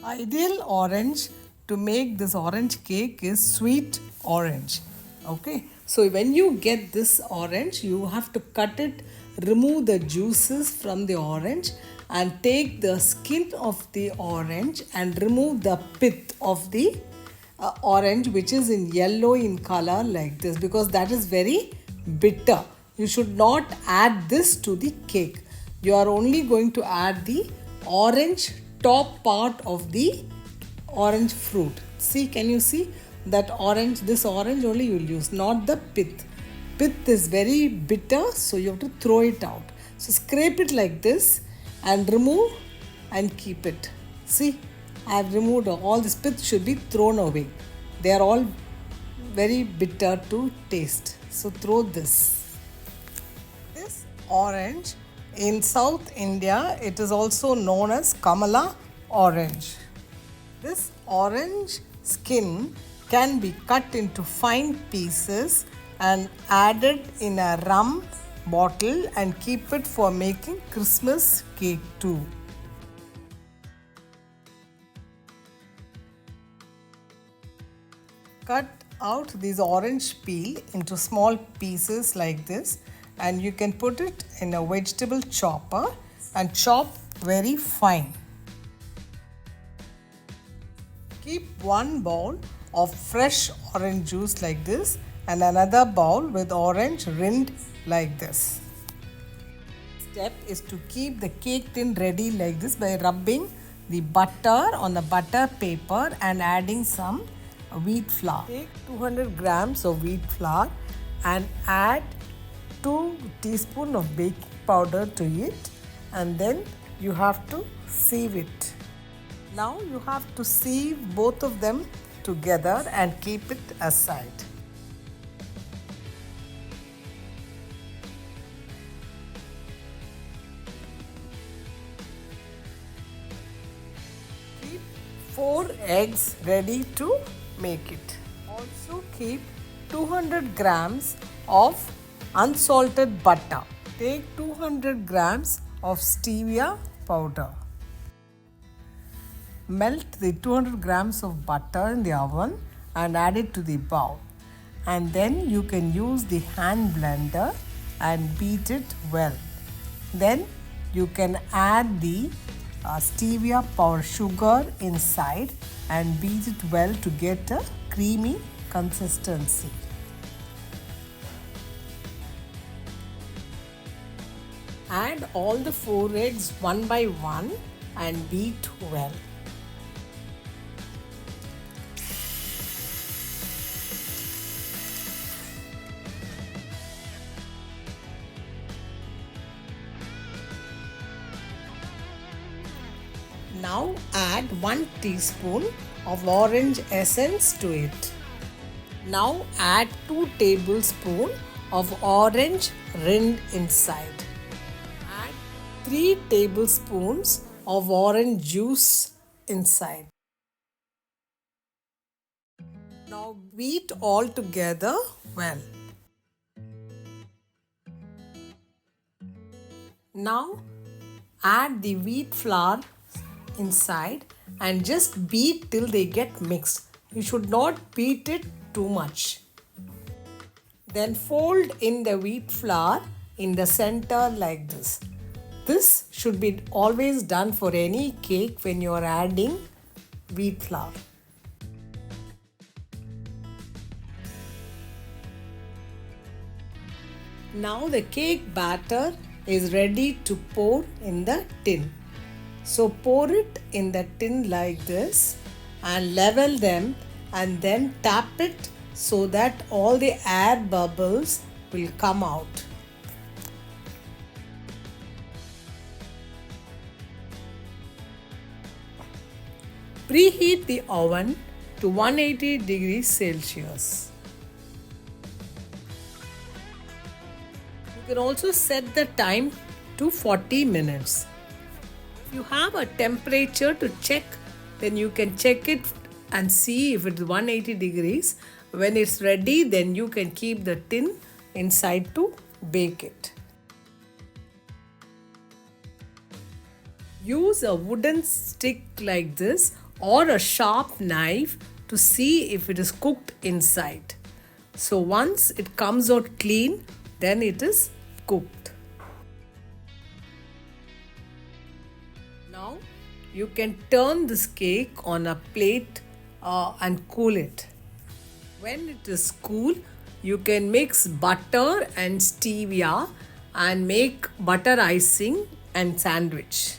Ideal orange to make this orange cake is sweet orange. Okay, so when you get this orange, you have to cut it, remove the juices from the orange, and take the skin of the orange and remove the pith of the orange, which is in yellow in color like this, because that is very bitter. You should not add this to the cake. You are only going to add the orange top part of the orange fruit. See, can you see that orange? This orange only you will use, not the pith. Pith is very bitter, so you have to throw it out. So scrape it like this and remove and keep it. See, I have removed all this pith, should be thrown away. They are all very bitter to taste. So throw this. This orange, in South India, it is also known as Kamala orange. This orange skin can be cut into fine pieces and added in a rum bottle and keep it for making Christmas cake too. Cut out this orange peel into small pieces like this, and you can put it in a vegetable chopper and chop very fine. Keep one bowl of fresh orange juice like this and another bowl with orange rind like this. Step is to keep the cake tin ready like this by rubbing the butter on the butter paper and adding some wheat flour. Take 200 grams of wheat flour and add 2 teaspoons of baking powder to it, and then you have to sieve it. Now you have to sieve both of them together and keep it aside. Keep 4 eggs ready to make it. Also keep 200 grams of unsalted butter. Take 200 grams of stevia powder. Melt the 200 grams of butter in the oven and add it to the bowl. And then you can use the hand blender and beat it well. Then you can add the stevia powder sugar inside and beat it well to get a creamy consistency. Add all the 4 eggs one by one and beat well. Now add 1 teaspoon of orange essence to it. Now add 2 tablespoons of orange rind inside. Add 3 tablespoons of orange juice inside. Now beat all together well. Now add the wheat flour inside and just beat till they get mixed. You should not beat it too much. Then fold in the wheat flour in the center like this. This should be always done for any cake when you are adding wheat flour. Now the cake batter is ready to pour in the tin. So pour it in the tin like this and level them and then tap it so that all the air bubbles will come out. Preheat the oven to 180 degrees Celsius. You can also set the time to 40 minutes. If you have a temperature to check, then you can check it and see if it's 180 degrees. When it's ready, then you can keep the tin inside to bake it. Use a wooden stick like this or a sharp knife to see if it is cooked inside. So once it comes out clean, then it is cooked. Now you can turn this cake on a plate and cool it. When it is cool, you can mix butter and stevia and make butter icing and sandwich.